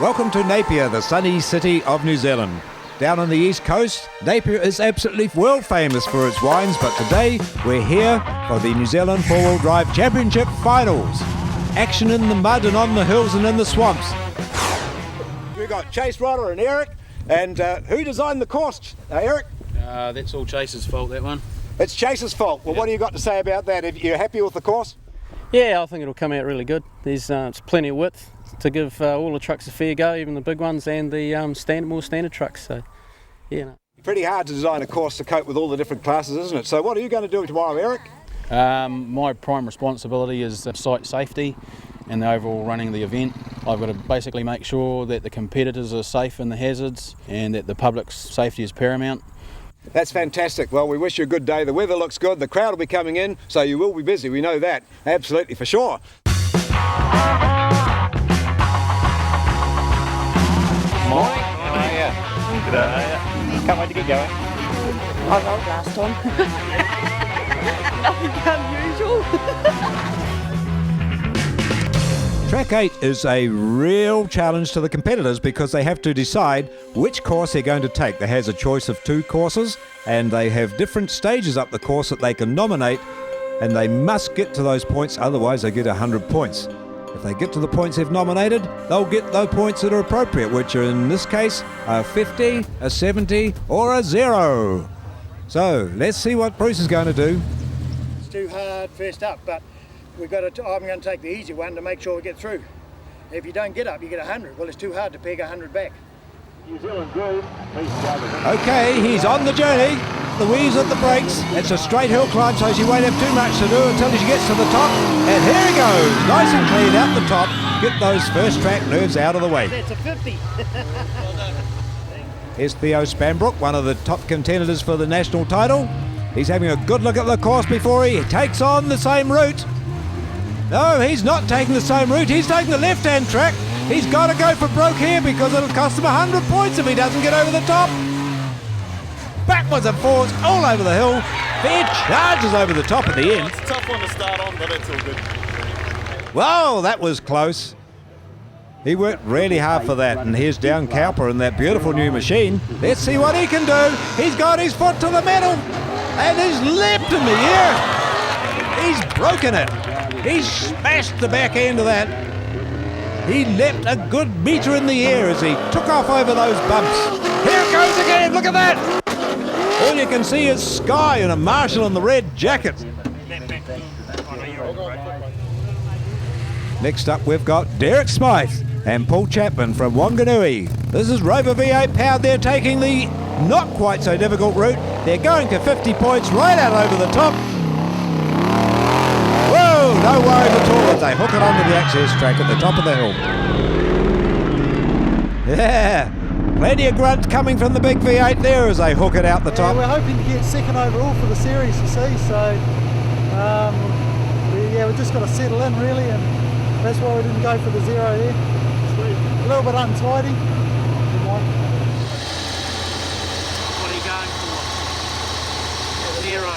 Welcome to Napier, the sunny city of New Zealand. Down on the east coast, Napier is absolutely world famous for its wines, but today we're here for the New Zealand Four-Wheel Drive Championship Finals. Action in the mud and on the hills and in the swamps. We've got Chase Rodder and Eric, and who designed the course, Eric? That's all Chase's fault, that one. It's Chase's fault. Well, What do you got to say about that? Are you happy with the course? Yeah, I think it'll come out really good. There's plenty of width to give all the trucks a fair go, even the big ones and the more standard trucks. So, yeah. No. Pretty hard to design a course to cope with all the different classes, isn't it? So what are you going to do tomorrow, Eric? My prime responsibility is site safety and the overall running of the event. I've got to basically make sure that the competitors are safe in the hazards and that the public's safety is paramount. That's fantastic. Well, we wish you a good day. The weather looks good. The crowd will be coming in, so you will be busy. We know that. Absolutely, for sure. Morning. How are you? G'day. Can't wait to get going. I rolled last time. Nothing unusual. Track 8 is a real challenge to the competitors because they have to decide which course they're going to take. They have a choice of 2 courses and they have different stages up the course that they can nominate, and they must get to those points, otherwise they get 100 points. If they get to the points they've nominated, they'll get those points that are appropriate, which are in this case a 50, a 70 or a 0. So let's see what Bruce is going to do. It's too hard first up, but I'm going to take the easy one to make sure we get through. If you don't get up, you get 100. Well, it's too hard to peg 100 back. New Zealand Groove. Okay, he's on the journey. Louise at the brakes. It's a straight hill climb, so she won't have too much to do until she gets to the top. And here he goes, nice and clean out the top. Get those first track nerves out of the way. That's a 50. Here's Theo Spanbroek, one of the top contenders for the national title. He's having a good look at the course before he takes on the same route. No, he's not taking the same route. He's taking the left-hand track. He's got to go for broke here because it'll cost him 100 points if he doesn't get over the top. Backwards and forwards all over the hill. Fair charges over the top at the end. It's a tough one to start on, but it's all good. Whoa, that was close. He worked really hard for that, and here's down Cowper in that beautiful new machine. Let's see what he can do. He's got his foot to the metal, and he's leapt in the air. He's broken it. He's smashed the back end of that. He leapt a good metre in the air as he took off over those bumps. Here it goes again, look at that. All you can see is Sky and a Marshall in the red jacket. Next up we've got Derek Smythe and Paul Chapman from Wanganui. This is Rover V8 powered. They're taking the not quite so difficult route. They're going to 50 points right out over the top. Whoa, no worries at all as they hook it onto the access track at the top of the hill. Yeah, plenty of grunt coming from the big V8 there as they hook it out the top. We're hoping to get second overall for the series, you see, so we've just got to settle in really, and that's why we didn't go for the 0 there. A little bit untidy. What are you going for? 0.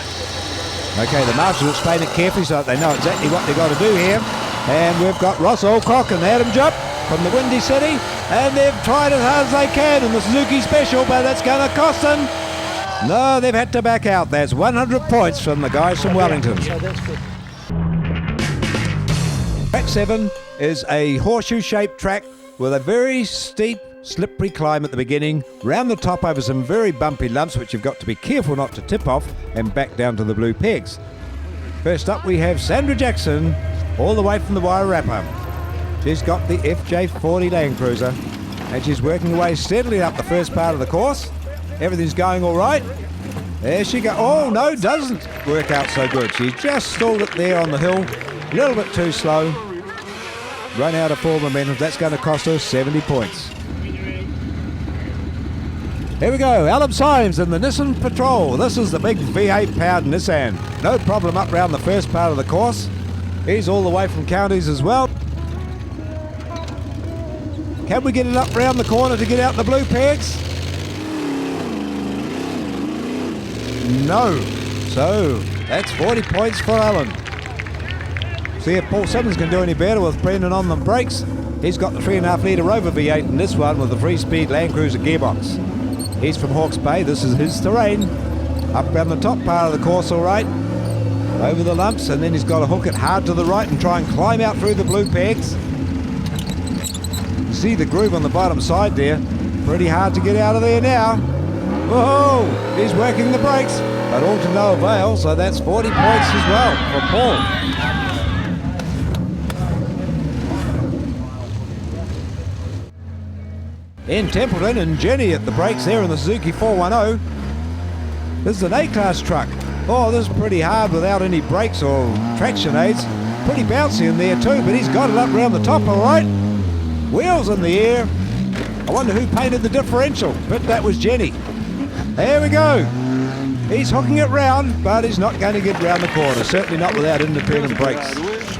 Okay, the marshals explain it carefully so that they know exactly what they've got to do here. And we've got Ross Alcock and Adam Jupp from the Windy City, and they've tried as hard as they can in the Suzuki Special, but it's going to cost them. No, they've had to back out. That's 100 points from the guys from Wellington. Track 7 is a horseshoe-shaped track with a very steep, slippery climb at the beginning, round the top over some very bumpy lumps which you've got to be careful not to tip off, and back down to the blue pegs. First up we have Sandra Jackson, all the way from the Wairarapa. She's got the FJ40 Land Cruiser, and she's working away steadily up the first part of the course. Everything's going all right. There she goes. Oh no, doesn't work out so good. She's just stalled it there on the hill, a little bit too slow. Run out of full momentum. That's going to cost her 70 points. Here we go, Alan Symes in the Nissan Patrol. This is the big V8 powered Nissan. No problem up round the first part of the course. He's all the way from counties as well. Can we get it up round the corner to get out the blue pegs? No. So that's 40 points for Alan. See if Paul Simmons can do any better with Brendan on the brakes. He's got the 3.5 litre Rover V8 in this one with the 3-speed Land Cruiser gearbox. He's from Hawke's Bay. This is his terrain. Up around the top part of the course, all right. Over the lumps, and then he's got to hook it hard to the right and try and climb out through the blue pegs. You see the groove on the bottom side there. Pretty hard to get out of there now. Whoa! He's working the brakes, but all to no avail, so that's 40 points as well for Paul. In Templeton, and Jenny at the brakes there in the Suzuki 410. This is an A-class truck. Oh, this is pretty hard without any brakes or traction aids. Pretty bouncy in there too, but he's got it up around the top all right. Wheels in the air. I wonder who painted the differential, but that was Jenny. There we go. He's hooking it round, but he's not going to get round the corner, certainly not without independent brakes.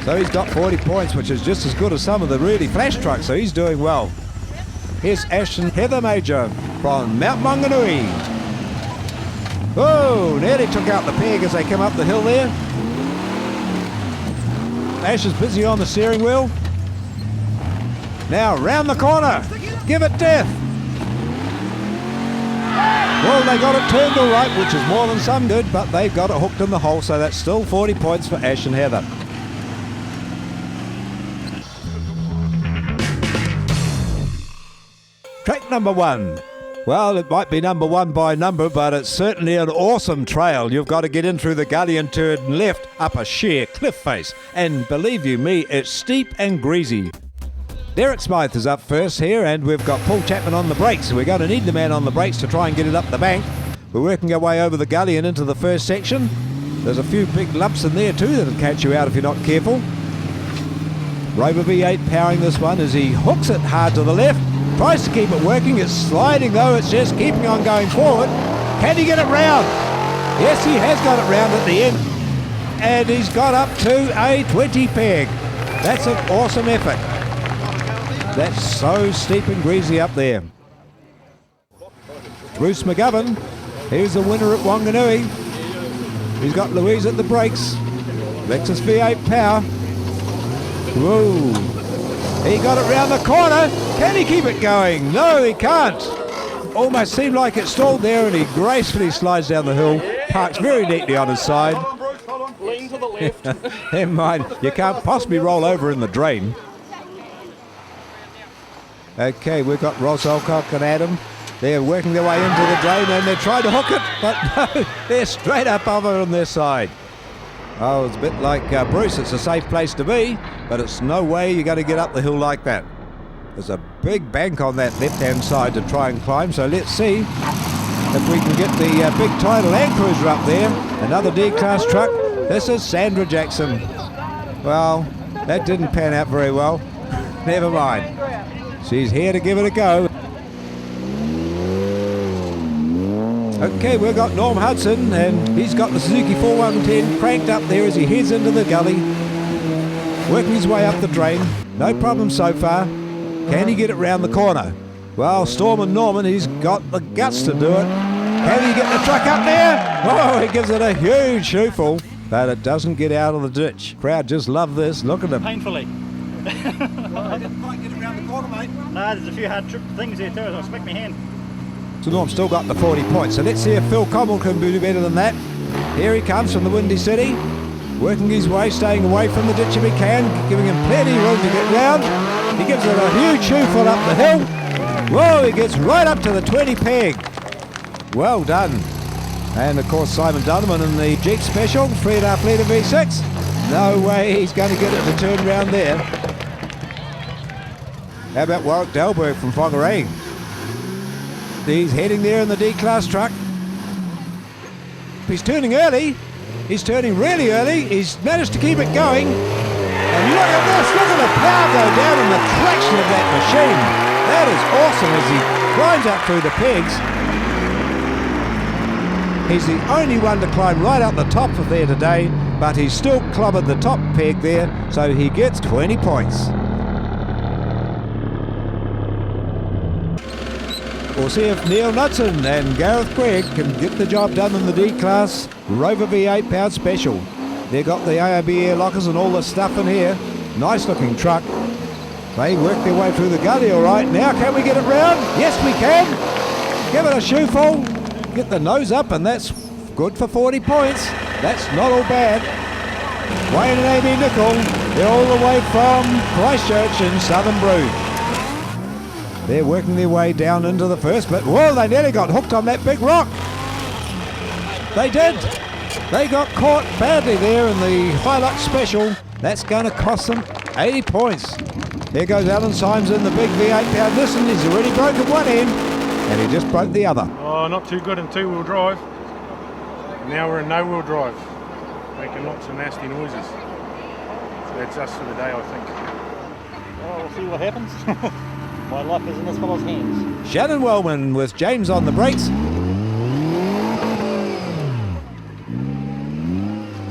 So he's got 40 points, which is just as good as some of the really flash trucks, so he's doing well. Here's Ash and Heather Major from Mount Maunganui. Oh, nearly took out the peg as they come up the hill there. Ash is busy on the steering wheel. Now round the corner. Give it death. Well, they got it turned all right, which is more than some good, but they've got it hooked in the hole, so that's still 40 points for Ash and Heather. Track number 1. Well, it might be number 1 by number, but it's certainly an awesome trail. You've got to get in through the gully and turn left up a sheer cliff face. And believe you me, it's steep and greasy. Derek Smythe is up first here, and we've got Paul Chapman on the brakes. So we're going to need the man on the brakes to try and get it up the bank. We're working our way over the gully and into the first section. There's a few big lumps in there too that'll catch you out if you're not careful. Rover V8 powering this one as he hooks it hard to the left. Tries to keep it working. It's sliding though. It's just keeping on going forward. Can he get it round? Yes, he has got it round at the end. And he's got up to a 20 peg. That's an awesome effort. That's so steep and greasy up there. Bruce McGovern, here's the winner at Wanganui. He's got Louise at the brakes. Lexus V8 power. Whoa. He got it round the corner. Can he keep it going? No, he can't. Almost seemed like it stalled there, and he gracefully slides down the hill, parks very neatly on his side. Lean to the left. Never mind, you can't possibly roll over in the drain. Okay, we've got Ross Alcock and Adam. They're working their way into the drain and they're trying to hook it, but no, they're straight up over on their side. Oh, it's a bit like Bruce, it's a safe place to be, but it's no way you're going to get up the hill like that. There's a big bank on that left-hand side to try and climb, so let's see if we can get the big Tidal Land Cruiser up there. Another D-Class truck. This is Sandra Jackson. Well, that didn't pan out very well. Never mind. She's here to give it a go. Okay, we've got Norm Hudson, and he's got the Suzuki 4110 cranked up there as he heads into the gully, working his way up the drain. No problem so far. Can he get it round the corner? Well, Storm and Norman, he's got the guts to do it. Can he get the truck up there? Oh, he gives it a huge shoeful, but it doesn't get out of the ditch. Crowd just love this. Look at them. Painfully. Well, I didn't quite get it round the corner, mate. No, there's a few hard things there too, so I'll smack my hand. So Norm's still got the 40 points. So let's see if Phil Commell can do better than that. Here he comes from the Windy City, working his way, staying away from the ditch if he can, giving him plenty of room to get round. He gives it a huge shoeful up the hill. Whoa, he gets right up to the 20 peg. Well done. And of course Simon Donovan in the Jeep Special, 3.5 litre V6. No way he's going to get it to turn round there. How about Warwick Delberg from Whangarei? He's heading there in the D-Class truck. He's turning early. He's turning really early. He's managed to keep it going. And look at this. Look at the power go down and the traction of that machine. That is awesome as he climbs up through the pegs. He's the only one to climb right up the top of there today, but he's still clobbered the top peg there, so he gets 20 points. We'll see if Neil Knudsen and Gareth Gregg can get the job done in the D-Class Rover V8 powered special. They've got the ARB air lockers and all the stuff in here. Nice looking truck. They work their way through the gully all right. Now can we get it round? Yes, we can. Give it a shoeful. Get the nose up, and that's good for 40 points. That's not all bad. Wayne and Amy Nicol, they're all the way from Christchurch in Southern Brood. They're working their way down into the first, but well, they nearly got hooked on that big rock. They did. They got caught badly there in the Hilux Special. That's going to cost them 80 points. Here goes Alan Symes in the big V8 pound. Listen, he's already broken one end, and he just broke the other. Oh, not too good in two-wheel drive. Now we're in no-wheel drive, making lots of nasty noises. So that's us for the day, I think. Oh, we'll see what happens. My luck is in this fellow's hands. Shannon Wellman with James on the brakes.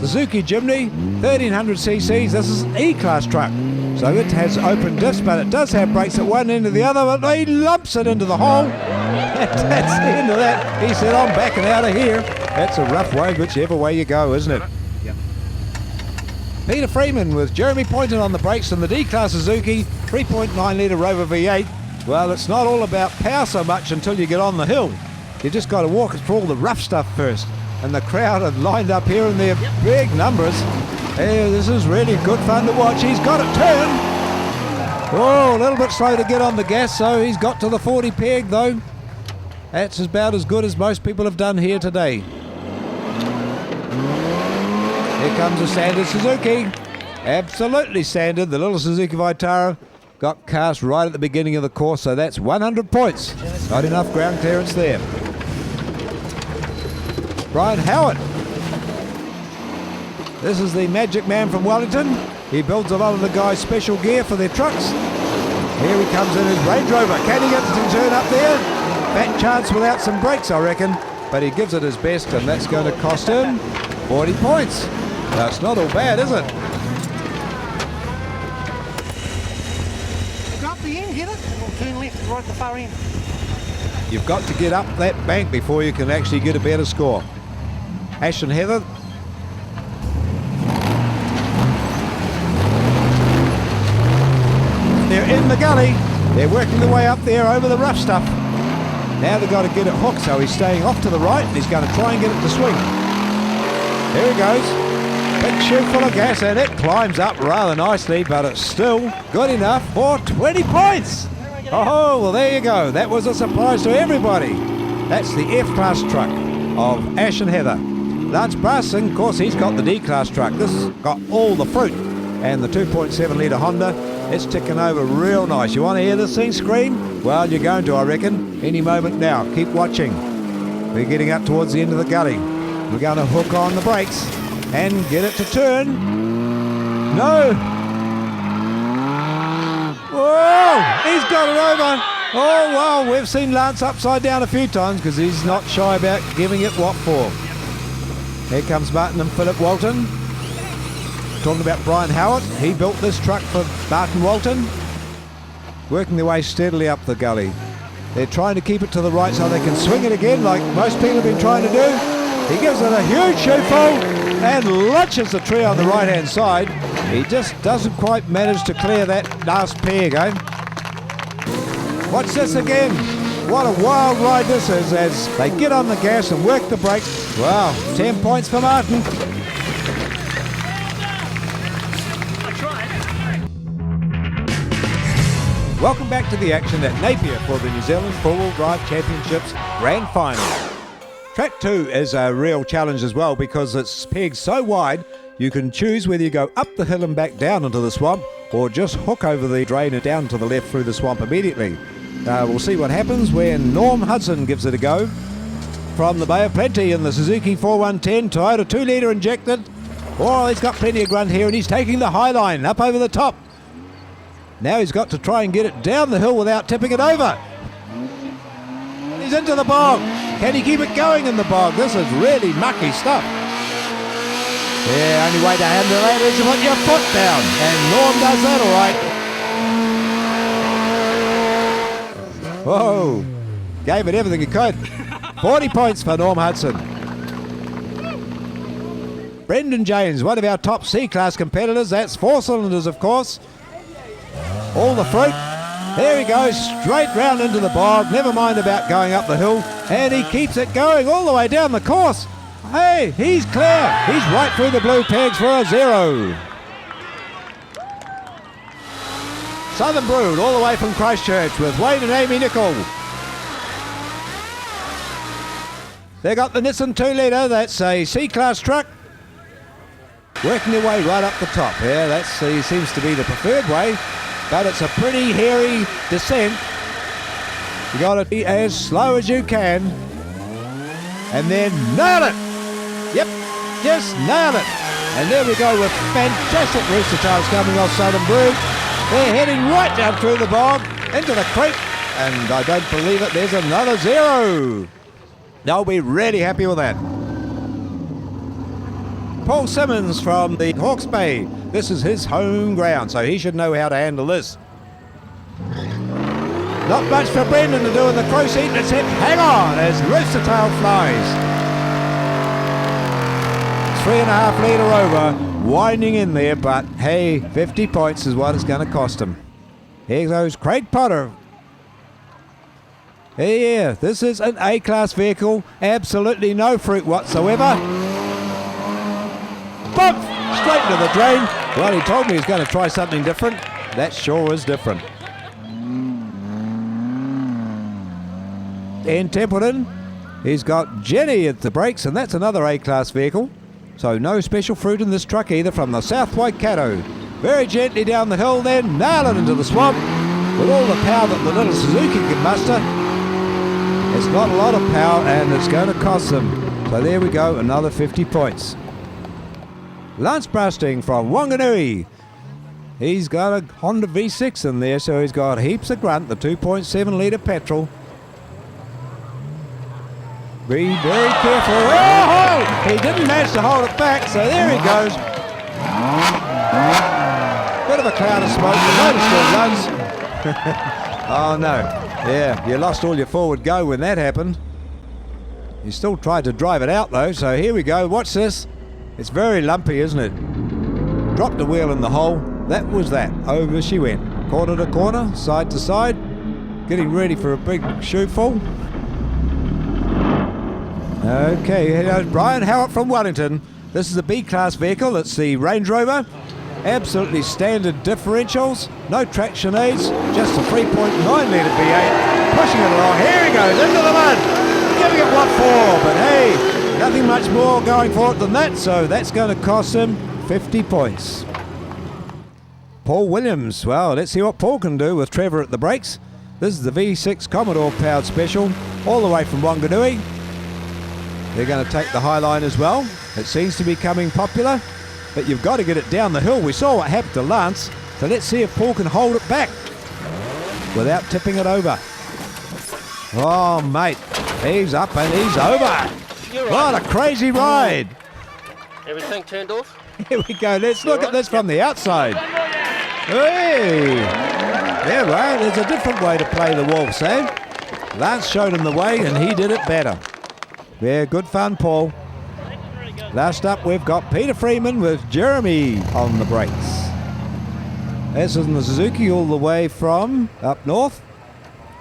Suzuki Jimny, 1300 cc's. This is an E-Class truck. So it has open diffs, but it does have brakes at one end or the other, but he lumps it into the hole. That's the end of that. He said, I'm backing out of here. That's a rough way, whichever way you go, isn't it? Yep. Peter Freeman with Jeremy Poynton on the brakes in the D-Class Suzuki 3.9 litre Rover V8. Well, it's not all about power so much until you get on the hill. You just got to walk through all the rough stuff first. And the crowd are lined up here in their big numbers. Hey, this is really good fun to watch. He's got it turned. Oh, a little bit slow to get on the gas, so he's got to the 40 peg though. That's about as good as most people have done here today. Here comes a standard Suzuki. Absolutely standard. The little Suzuki Vitara got cast right at the beginning of the course, so that's 100 points. Not enough ground clearance there. Brian Howard. This is the magic man from Wellington. He builds a lot of the guys' special gear for their trucks. Here he comes in his Range Rover. Can he get to turn up there? Fat chance without some brakes, I reckon. But he gives it his best, and that's going to cost him 40 points. Now, it's not all bad, is it? Go up the end, Heather, and we'll turn left right at the far end. You've got to get up that bank before you can actually get a better score. Ash and Heather. They're in the gully. They're working their way up there over the rough stuff. Now they've got to get it hooked, so he's staying off to the right and he's going to try and get it to swing. Here he goes. Big chute full of gas, and it climbs up rather nicely, but it's still good enough for 20 points. Oh, well, there you go. That was a surprise to everybody. That's the F-Class truck of Ash and Heather. Lance Brassen, of course, he's got the D-Class truck. This has got all the fruit. And the 2.7 litre Honda, it's ticking over real nice. You want to hear this thing scream? Well, you're going to, I reckon, any moment now. Keep watching. We're getting up towards the end of the gully. We're going to hook on the brakes and get it to turn. No! Whoa! He's got it over. Oh, wow, we've seen Lance upside down a few times because he's not shy about giving it what for. Here comes Martin and Philip Walton. Talking about Brian Howard. He built this truck for Martin Walton. Working their way steadily up the gully. They're trying to keep it to the right so they can swing it again like most people have been trying to do. He gives it a huge shootful and lunches the tree on the right-hand side. He just doesn't quite manage to clear that last peg, eh? Watch this again. What a wild ride this is as they get on the gas and work the brakes. Wow, 10 points for Martin. Welcome back to the action at Napier for the New Zealand Four-Wheel Drive Championships Grand Final. Track 2 is a real challenge as well because it's pegged so wide you can choose whether you go up the hill and back down into the swamp or just hook over the drain and down to the left through the swamp immediately. We'll see what happens when Norm Hudson gives it a go. From the Bay of Plenty in the Suzuki 4110 Toyota 2 litre injected. Oh, he's got plenty of grunt here and he's taking the high line up over the top. Now he's got to try and get it down the hill without tipping it over. He's into the bog. Can he keep it going in the bog? This is really mucky stuff. Yeah, only way to handle that is to put your foot down. And Norm does that all right. Whoa. Gave it everything he could. 40 points for Norm Hudson. Brendan James, one of our top C-Class competitors. That's 4 cylinders, of course. all the fruit. There he goes, straight round into the bog, never mind about going up the hill, and he keeps it going all the way down the course. Hey, he's clear. He's right through the blue pegs for a 0. Southern Brood all the way from Christchurch with Wayne and Amy Nicol. They got the Nissan 2-litre, that's a C-Class truck. Working their way right up the top. Yeah, that seems to be the preferred way, but it's a pretty hairy descent. You got to be as slow as you can, and then nail it. Yep, just nail it. And there we go with fantastic rooster tails coming off Southern Brood. They're heading right down through the bog into the creek, and I don't believe it, there's another 0. They'll be really happy with that. Paul Simmons from the Hawke's Bay. This is his home ground, so he should know how to handle this. Not much for Brendan to do in the crow seat. Let's hit hang on as rooster tail flies. 3.5 litre over, winding in there, but hey, 50 points is what it's going to cost him. Here goes Craig Potter. Yeah, this is an A-class vehicle, absolutely no fruit whatsoever. Bump! Straight into the drain. Well, he told me he's going to try something different. That sure is different. In Templeton, he's got Jenny at the brakes, and that's another A-class vehicle. So no special fruit in this truck either from the South Waikato. Very gently down the hill, then nail it into the swamp. With all the power that the little Suzuki can muster, it's not a lot of power and it's going to cost them. So there we go, another 50 points. Lance Brasting from Wanganui. He's got a Honda V6 in there, so he's got heaps of grunt, the 2.7 litre petrol. Be very careful. Oh! He didn't manage to hold it back, so there he goes. Bit of a cloud of smoke, the motor still runs. Oh no, yeah, you lost all your forward go when that happened. You still tried to drive it out though, so here we go, watch this. It's very lumpy, isn't it? Dropped the wheel in the hole, that was that. Over she went. Corner to corner, side to side. Getting ready for a big shoe fall. Okay, here goes Brian Howard from Wellington. This is a B-class vehicle, it's the Range Rover. Absolutely standard differentials, no traction aids, just a 3.9 litre V8. Pushing it along, here he goes, into the mud. Giving it what for, but hey, nothing much more going for it than that, so that's going to cost him 50 points. Paul Williams, well, let's see what Paul can do with Trevor at the brakes. This is the V6 Commodore powered special, all the way from Wanganui. They're going to take the Highline as well. It seems to be becoming popular, but you've got to get it down the hill. We saw what happened to Lance, so let's see if Paul can hold it back without tipping it over. Oh, mate, he's up and he's over. What a crazy ride. Everything turned off? Here we go. Let's look at this from the outside. Hey! Yeah, well, there's a different way to play the waltz, eh? Lance showed him the way and he did it better. Yeah, good fun, Paul. Last up, we've got Peter Freeman with Jeremy on the brakes. This is the Suzuki all the way from up north.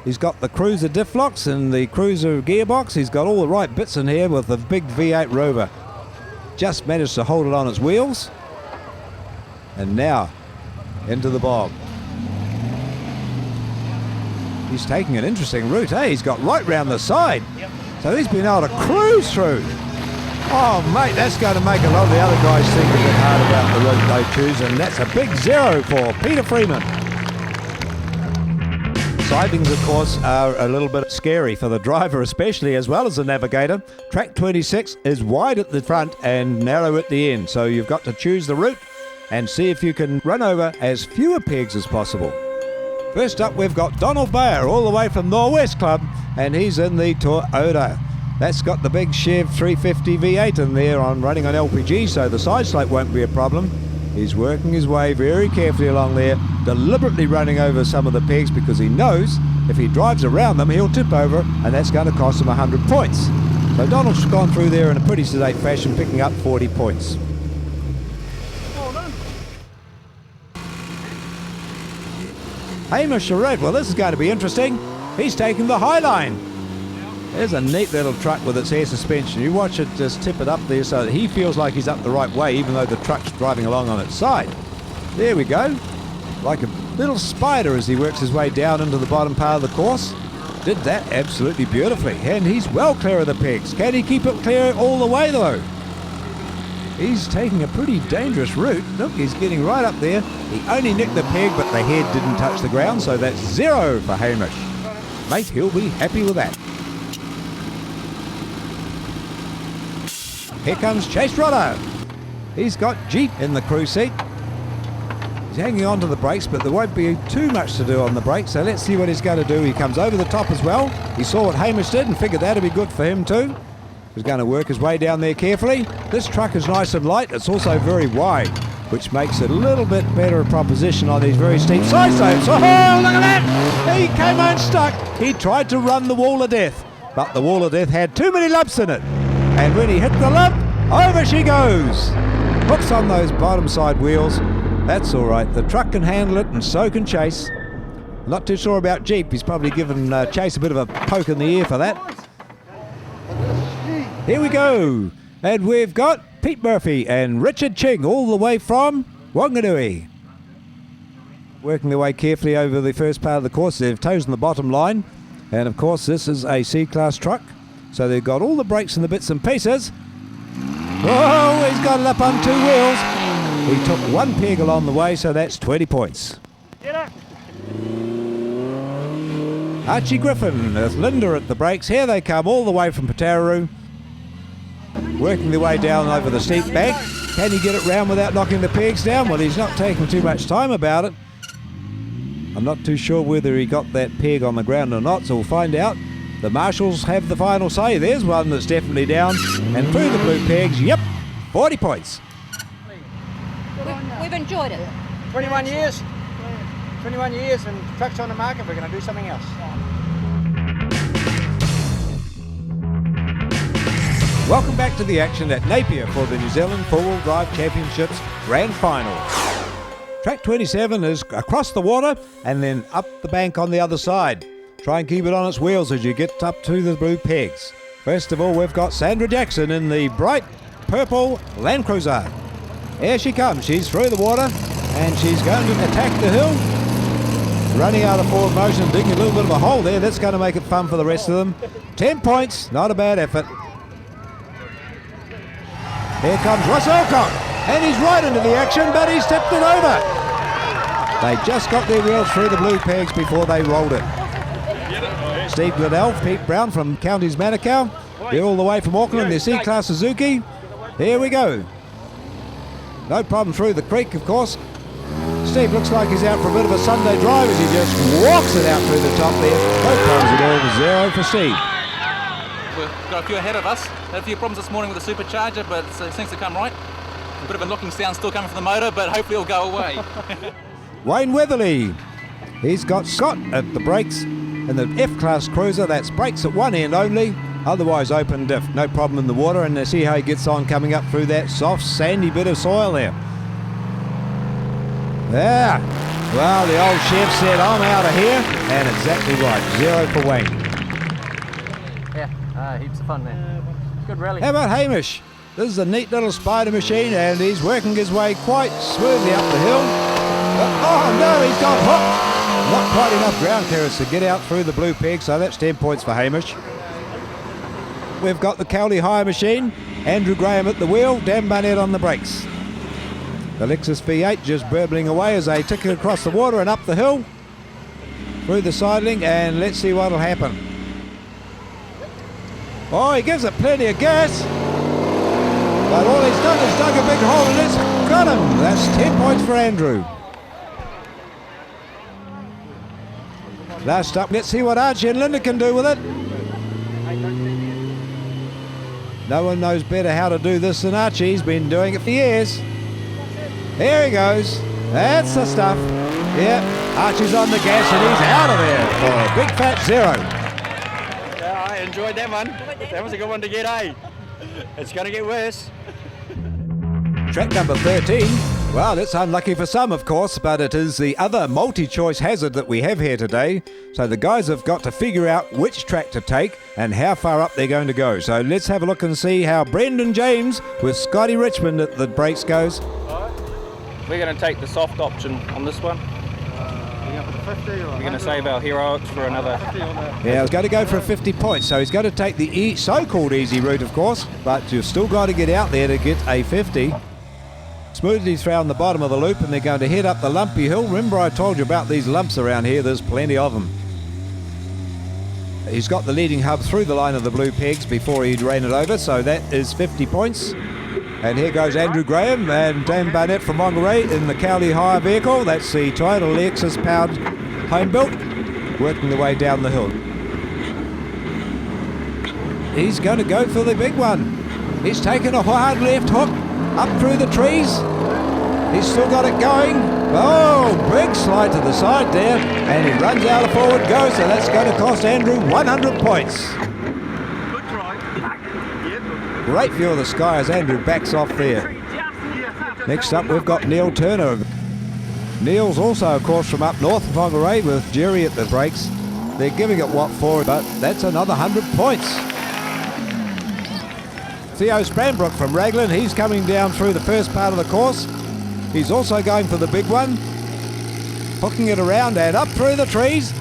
He's got the Cruiser diff locks and the Cruiser gearbox. He's got all the right bits in here with the big V8 Rover. Just managed to hold it on its wheels. And now, into the bog. He's taking an interesting route, eh? He's got right round the side. Yep. So he's been able to cruise through. Oh, mate, that's going to make a lot of the other guys think a bit hard about the route they choose, and that's a big 0 for Peter Freeman. Sidings, of course, are a little bit scary for the driver especially, as well as the navigator. Track 26 is wide at the front and narrow at the end, so you've got to choose the route and see if you can run over as fewer pegs as possible. First up, we've got Donald Bayer all the way from Norwest Club, and he's in the Toyota. That's got the big Chev 350 V8 in there running on LPG, so the side slope won't be a problem. He's working his way very carefully along there, deliberately running over some of the pegs because he knows if he drives around them, he'll tip over, and that's going to cost him 100 points. So Donald's gone through there in a pretty sedate fashion, picking up 40 points. Hamish Red. Well, this is going to be interesting. He's taking the high line. There's a neat little truck with its air suspension. You watch it just tip it up there so that he feels like he's up the right way, even though the truck's driving along on its side. There we go. Like a little spider as he works his way down into the bottom part of the course. Did that absolutely beautifully. And he's well clear of the pegs. Can he keep it clear all the way, though? He's taking a pretty dangerous route. Look, he's getting right up there. He only nicked the peg, but the head didn't touch the ground, so that's 0 for Hamish. Mate, he'll be happy with that. Here comes Chase Rodder. He's got Jeep in the crew seat. He's hanging on to the brakes, but there won't be too much to do on the brakes, so let's see what he's going to do. He comes over the top as well. He saw what Hamish did and figured that'd be good for him too. He's going to work his way down there carefully. This truck is nice and light. It's also very wide, which makes it a little bit better a proposition on these very steep side slopes. Oh, look at that! He came unstuck. He tried to run the wall of death, but the wall of death had too many lumps in it. And when he hit the lump, over she goes. Hooks on those bottom side wheels. That's all right. The truck can handle it, and so can Chase. Not too sure about Jeep. He's probably given Chase a bit of a poke in the ear for that. Here we go. And we've got Pete Murphy and Richard Ching all the way from Wanganui. Working their way carefully over the first part of the course. They've chosen the bottom line. And of course, this is a C-Class truck. So they've got all the brakes and the bits and pieces. Oh, he's got it up on 2 wheels. He took 1 peg along the way, so that's 20 points. Archie Griffin with Linda at the brakes. Here they come all the way from Patararoo. Working their way down over the steep bank. Can he get it round without knocking the pegs down? Well, he's not taking too much time about it. I'm not too sure whether he got that peg on the ground or not, so we'll find out. The marshals have the final say. There's one that's definitely down. And through the blue pegs, yep, 40 points. We've enjoyed it. 21 years. 21 years and trucks on the market. We're going to do something else. Welcome back to the action at Napier for the New Zealand Four-Wheel Drive Championships Grand Final. Track 27 is across the water and then up the bank on the other side. Try and keep it on its wheels as you get up to the blue pegs. First of all, we've got Sandra Jackson in the bright purple Land Cruiser. Here she comes. She's through the water and she's going to attack the hill. Running out of forward motion, digging a little bit of a hole there. That's going to make it fun for the rest of them. 10 points, not a bad effort. Here comes Russ Alcock, and he's right into the action, but he's tipped it over. They just got their wheels through the blue pegs before they rolled it. Steve Goodell, Pete Brown from Counties Manukau. They're all the way from Auckland, they're C-Class Suzuki. Here we go. No problem through the creek, of course. Steve looks like he's out for a bit of a Sunday drive as he just walks it out through the top there. No problems at all, 0 for Steve. We've got a few ahead of us. Had a few problems this morning with the supercharger, but it seems to come right. A bit of a knocking sound still coming from the motor, but hopefully it'll go away. Wayne Weatherly. He's got Scott at the brakes in the F-Class Cruiser. That's brakes at one end only, otherwise open diff. No problem in the water, and see how he gets on coming up through that soft, sandy bit of soil there. Yeah. Well, the old chef said, I'm out of here, and exactly right. 0 for Wayne. Yeah, heaps of fun, man. Good rally. How about Hamish? This is a neat little spider machine, and he's working his way quite smoothly up the hill. Oh no, he's got hooked. Not quite enough ground clearance to get out through the blue peg, so that's 10 points for Hamish. We've got the Cowley Hire machine, Andrew Graham at the wheel, Dan Barnett on the brakes. The Lexus V8 just burbling away as they tick it across the water and up the hill, through the sidling, and let's see what'll happen. Oh, he gives it plenty of gas, but all he's done is dug a big hole and it's got him. That's 10 points for Andrew. Last up, let's see what Archie and Linda can do with it. No one knows better how to do this than Archie. He's been doing it for years. Here he goes. That's the stuff. Yep, Archie's on the gas and he's out of there for a big fat 0. Yeah, I enjoyed that one. That was a good one to get, eh? It's going to get worse. Track number 13 Well, it's unlucky for some, of course, but it is the other multi-choice hazard that we have here today. So the guys have got to figure out which track to take and how far up they're going to go. So let's have a look and see how Brendan James with Scotty Richmond at the brakes goes. We're going to take the soft option on this one. We're going to save our heroics for another. Yeah, he's got to go for a 50 points, so he's got to take the so-called easy route, of course, but you've still got to get out there to get a 50. Smoothly through the bottom of the loop, and they're going to head up the lumpy hill. Remember I told you about these lumps around here, there's plenty of them. He's got the leading hub through the line of the blue pegs before he'd ran it over, so that is 50 points. And here goes Andrew Graham and Dan Barnett from Whangarei in the Cowley Hire vehicle. That's the Toyota Lexus powered home built, working the way down the hill. He's going to go for the big one. He's taken a hard left hook up through the trees. He's still got it going. Oh, big slide to the side there, and he runs out of forward go, so that's going to cost Andrew 100 points. Great view of the sky as Andrew backs off there. Next up we've got Neil Turner. Neil's also, of course, from up north of Whangarei with Jerry at the brakes. They're giving it what for, but that's another 100 points. Theo Spanbroek from Raglan, he's coming down through the first part of the course. He's also going for the big one, hooking it around and up through the trees.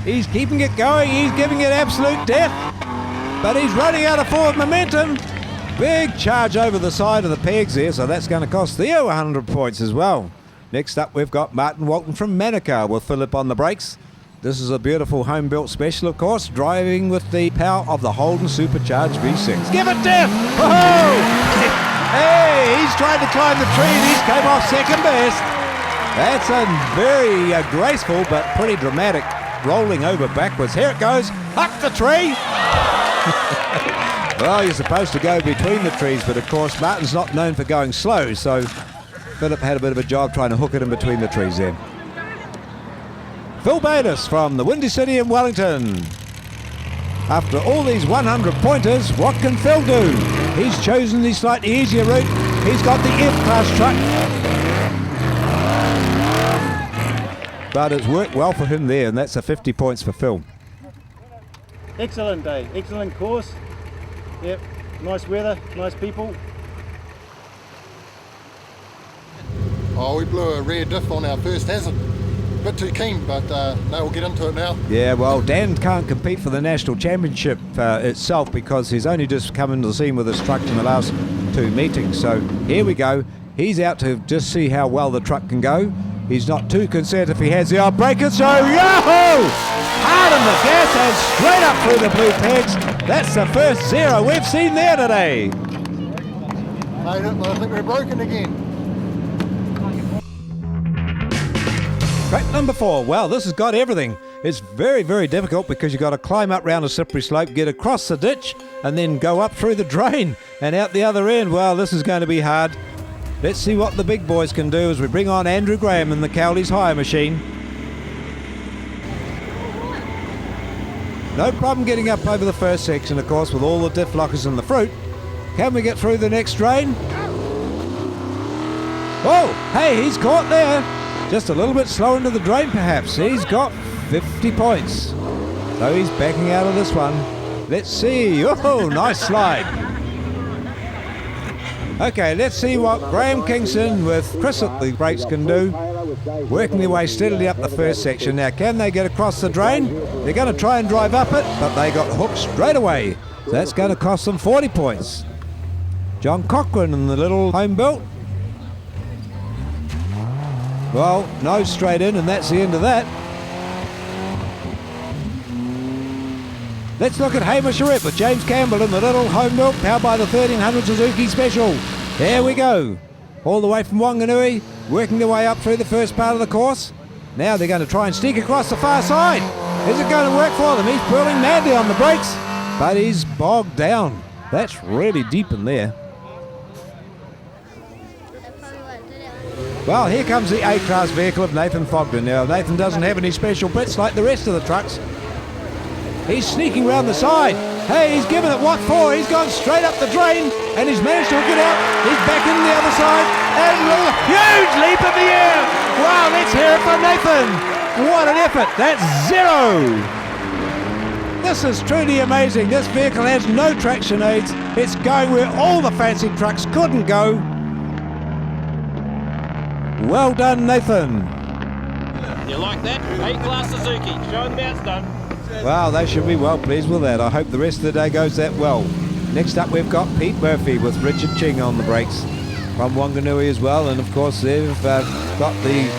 He's keeping it going, he's giving it absolute death, but he's running out of forward momentum. Big charge over the side of the pegs there, so that's going to cost Theo 100 points as well. Next up we've got Martin Walton from Manukau with Philip on the brakes. This is a beautiful home-built special, of course, driving with the power of the Holden Supercharged V6. Give it death! Whoa! Hey, he's trying to climb the tree and he's came off second best. That's a very graceful but pretty dramatic rolling over backwards. Here it goes, up the tree! Well, you're supposed to go between the trees, but of course Martin's not known for going slow, so Philip had a bit of a job trying to hook it in between the trees there. Phil Bayliss from the Windy City in Wellington. After all these 100 pointers, what can Phil do? He's chosen the slightly easier route. He's got the F-Class truck. But it's worked well for him there, and that's a 50 points for Phil. Excellent day, excellent course. Yep, nice weather, nice people. Oh, we blew a rear diff on our first hazard. A bit too keen, but no, we'll get into it now. Yeah, well, Dan can't compete for the National Championship itself because he's only just come into the scene with his truck in the last two meetings. So here we go. He's out to just see how well the truck can go. He's not too concerned if he has the old breaker, so yahoo! Hard on the gas and straight up through the blue pegs. That's the first zero we've seen there today. I think we're broken again. Track number 4. Well, this has got everything. It's very, very difficult because you've got to climb up round a slippery slope, get across the ditch, and then go up through the drain and out the other end. Well, this is going to be hard. Let's see what the big boys can do as we bring on Andrew Graham in the Cowley's Hire machine. No problem getting up over the first section, of course, with all the diff lockers and the fruit. Can we get through the next drain? Oh, hey, he's caught there. Just a little bit slow into the drain, perhaps. He's got 50 points. So he's backing out of this one. Let's see. Oh, nice slide. Okay, let's see what Graham Kingston with Chris at the brakes can do. Working their way steadily up the first section. Now, can they get across the drain? They're going to try and drive up it, but they got hooked straight away. So that's going to cost them 40 points. John Cochran in the little home built. Well, nose straight in, and that's the end of that. Let's look at Hamish Arrett with James Campbell in the little home built powered by the 1300 Suzuki Special. There we go. All the way from Wanganui, working their way up through the first part of the course. Now they're going to try and sneak across the far side. Is it going to work for them? He's pulling madly on the brakes, but he's bogged down. That's really deep in there. Well, here comes the A-Class vehicle of Nathan Fogden. Now, Nathan doesn't have any special bits like the rest of the trucks. He's sneaking round the side. Hey, he's given it what for? He's gone straight up the drain, and he's managed to hook it out. He's back in the other side. and a huge leap in the air. Wow, let's hear it for Nathan. What an effort. That's 0. This is truly amazing. This vehicle has no traction aids. It's going where all the fancy trucks couldn't go. Well done, Nathan. You like that? A-class Suzuki. Show them how it's done. Well, they should be well pleased with that. I hope the rest of the day goes that well. Next up, we've got Pete Murphy with Richard Ching on the brakes from Wanganui as well. And of course, they've got the...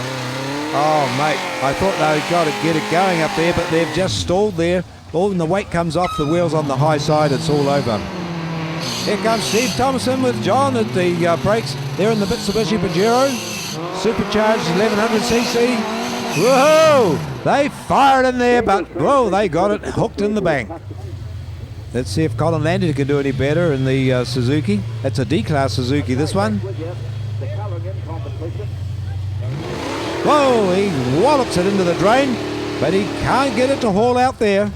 Oh, mate, I thought they'd got to get it going up there, but they've just stalled there. All the weight comes off the wheels on the high side. It's all over. Here comes Steve Thomason with John at the brakes. They're in the Mitsubishi Pajero. Supercharged 1100cc. Whoa! They fired in there, but whoa, they got it hooked in the bank. Let's see if Colin Landry can do any better in the Suzuki. It's a D-Class Suzuki, this one. Whoa, he wallops it into the drain, but he can't get it to haul out there.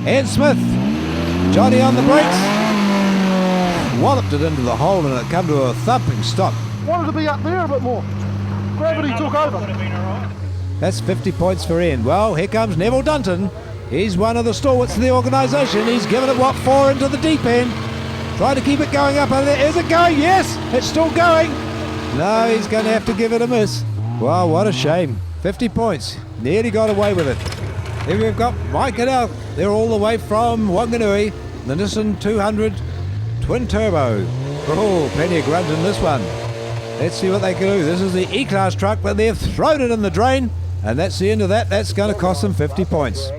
Ed Smith, Johnny on the brakes. Walloped it into the hole and it come to a thumping stop. Wanted to be up there a bit more. Gravity took over. That's 50 points for Ian. Well, here comes Neville Dunton. He's one of the stalwarts of the organisation. He's given it, 4 into the deep end. Trying to keep it going up over there. Is it going? Yes, it's still going. No, he's going to have to give it a miss. Wow, what a shame. 50 points. Nearly got away with it. Here we've got Mike and Al. They're all the way from Wanganui. The Nissan 200 Twin Turbo. Oh, plenty of grunt in this one. Let's see what they can do. This is the E-Class truck, but they've thrown it in the drain. And that's the end of that. That's going to cost them 50 points.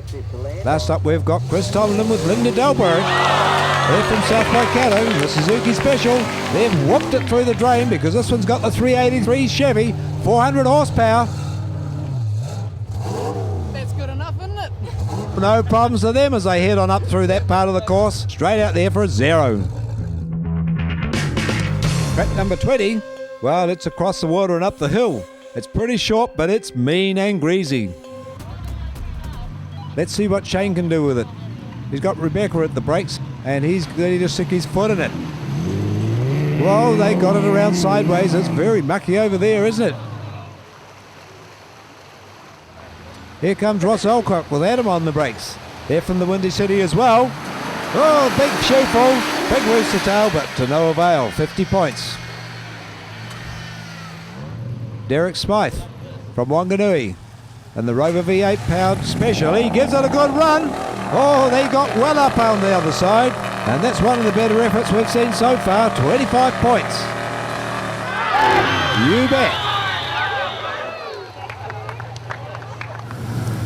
Last up, we've got Chris Tomlin with Linda Delbury. They're from South Waikato, the Suzuki Special. They've whooped it through the drain because this one's got the 383 Chevy, 400 horsepower. That's good enough, isn't it? No problems to them as they head on up through that part of the course. Straight out there for a 0. Track number 20. Well, it's across the water and up the hill. It's pretty short, but it's mean and greasy. Let's see what Shane can do with it. He's got Rebecca at the brakes, and he's ready to stick his foot in it. Whoa, they got it around sideways. It's very mucky over there, isn't it? Here comes Ross Alcock with Adam on the brakes. They're from the Windy City as well. Oh, big shoe fall, big rooster tail, but to no avail. 50 points. Derek Smythe from Wanganui and the Rover V8 powered special. He gives it a good run. Oh, they got well up on the other side, and that's one of the better efforts we've seen so far. 25 points. You bet.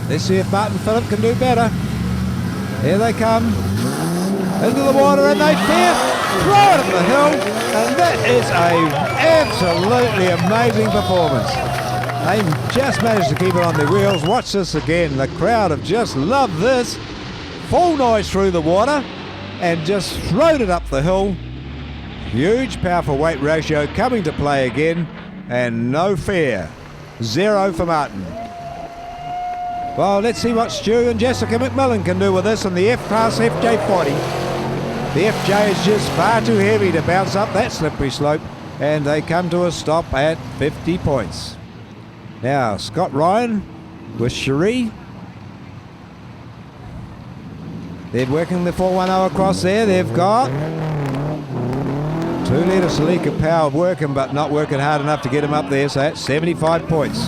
Let's see if Martin Phillip can do better. Here they come into the water, and they throw it up the hill, and that is an absolutely amazing performance. They just managed to keep it on their wheels. Watch this again. The crowd have just loved this. Full noise through the water and just throwed it up the hill. Huge powerful weight ratio coming to play again, and no fear. 0 for Martin. Well, let's see what Stu and Jessica McMillan can do with this in the F-Class FJ40. The FJ is just far too heavy to bounce up that slippery slope, and they come to a stop at 50 points. Now, Scott Ryan with Cherie. They're working the 410 across there. They've got 2-litre Celica power working, but not working hard enough to get them up there, so that's 75 points.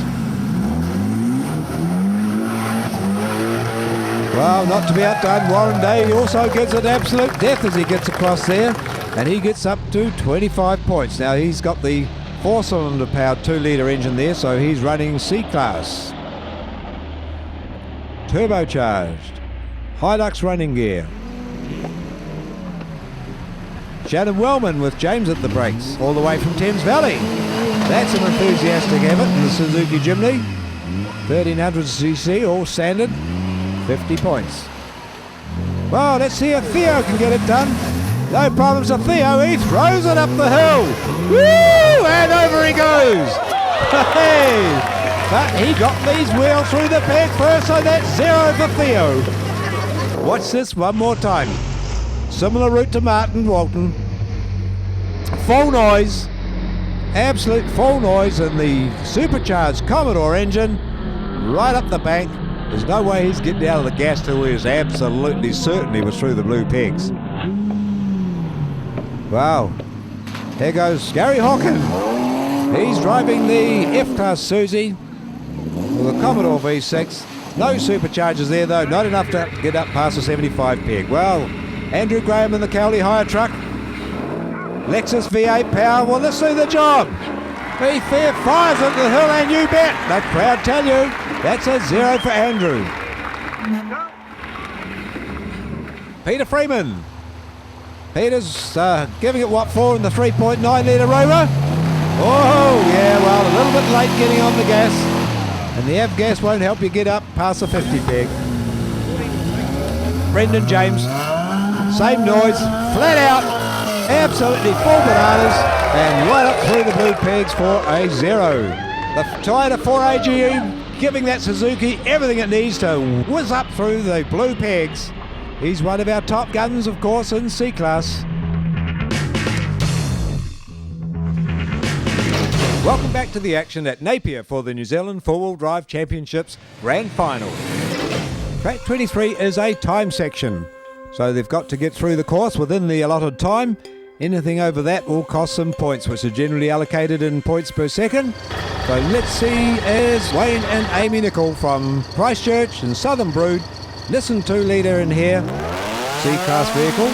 Well, not to be outdone, Warren Day also gives it absolute death as he gets across there, and he gets up to 25 points. Now, he's got the 4-cylinder powered 2-litre engine there, so he's running C-Class. Turbocharged. Hilux running gear. Shannon Wellman with James at the brakes, all the way from Thames Valley. That's an enthusiastic effort in the Suzuki Jimny. 1300cc, all standard. 50 points. Well, let's see if Theo can get it done. No problems with Theo. He throws it up the hill. Woo! And over he goes. Hey! But he got these wheels through the pack first, so that's 0 for Theo. Watch this one more time. Similar route to Martin Walton. Full noise, absolute full noise in the supercharged Commodore engine, right up the bank. There's no way he's getting out of the gas till he is absolutely certain he was through the blue pegs. Wow. Here goes Gary Hawken. He's driving the F-Class Suzuki with a Commodore V6. No superchargers there though, not enough to get up past the 75 peg. Well, Andrew Graham in the Cowley Hire truck. Lexus V8 power, will this do the job? Be fair, fires into the hill and you bet. The crowd tell you that's a 0 for Andrew. Peter Freeman. Peter's giving it what for in the 3.9 litre Rover. Oh yeah, well a little bit late getting on the gas. And the Av gas won't help you get up past the 50 peg. Brendan James, same noise, flat out, absolutely full bananas, and right up through the blue pegs for a 0. The Toyota 4AGU giving that Suzuki everything it needs to whiz up through the blue pegs. He's one of our top guns, of course, in C-Class. Welcome back to the action at Napier for the New Zealand 4-Wheel Drive Championships Grand Final. Track 23 is a time section, so they've got to get through the course within the allotted time. Anything over that will cost some points, which are generally allocated in points per second. So let's see as Wayne and Amy Nicol from Christchurch and Southern Brood listen to leader in here, C-Class vehicle.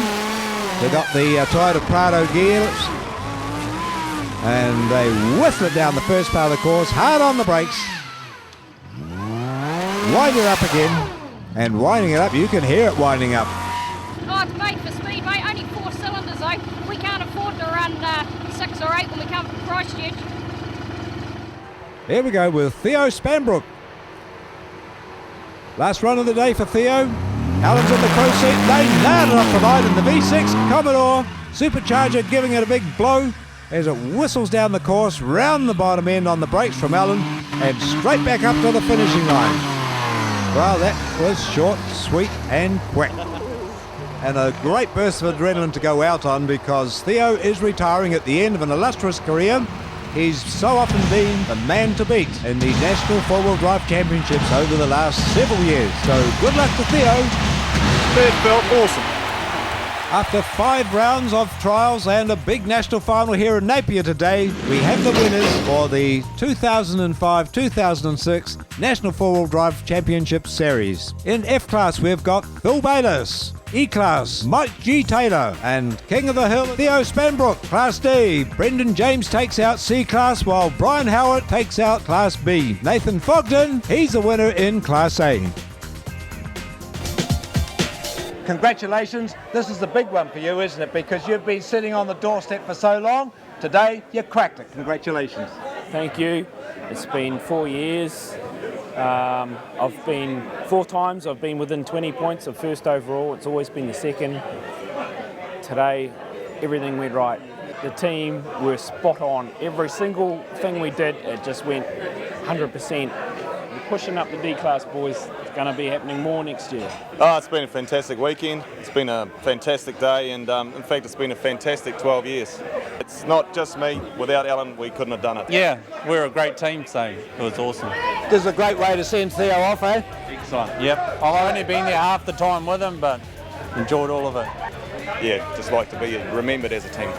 They've got the Toyota Prado gears, and they whistle it down the first part of the course, hard on the brakes. Wind it up again, and winding it up, you can hear it winding up. Oh, it's made for speed, mate. Only 4 cylinders, though. We can't afford to run 6 or 8 when we come from Christchurch. Here we go with Theo Spanbroek. Last run of the day for Theo. Alan's in the crew seat. They nailed it off the line in the V6 Commodore supercharger, giving it a big blow as it whistles down the course, round the bottom end on the brakes from Alan, and straight back up to the finishing line. Well, that was short, sweet, and quick. And a great burst of adrenaline to go out on, because Theo is retiring at the end of an illustrious career. He's so often been the man to beat in the National 4-Wheel Drive Championships over the last several years. So good luck to Theo. That felt awesome. After 5 rounds of trials and a big national final here in Napier today, we have the winners for the 2005-2006 National 4-Wheel Drive Championship Series. In F-Class we've got Phil Bayliss, E-Class, Mike G. Taylor, and King of the Hill, Theo Spanbroek. Class D, Brendan James takes out C-Class, while Brian Howard takes out Class B. Nathan Fogden, he's the winner in Class A. Congratulations, this is the big one for you, isn't it? Because you've been sitting on the doorstep for so long. Today, you cracked it. Congratulations. Thank you. It's been 4 years. I've been 4 times, I've been within 20 points of first overall. It's always been the second. Today, everything went right. The team were spot on. Every single thing we did, it just went 100%. We're pushing up the D-Class boys. It's going to be happening more next year. Oh, it's been a fantastic weekend. It's been a fantastic day, and in fact, it's been a fantastic 12 years. It's not just me. Without Alan, we couldn't have done it. Yeah, we're a great team, so it was awesome. This is a great way to send Theo off, eh? Excellent. Yep. I've only been there half the time with him, but enjoyed all of it. Yeah, just like to be remembered as a team.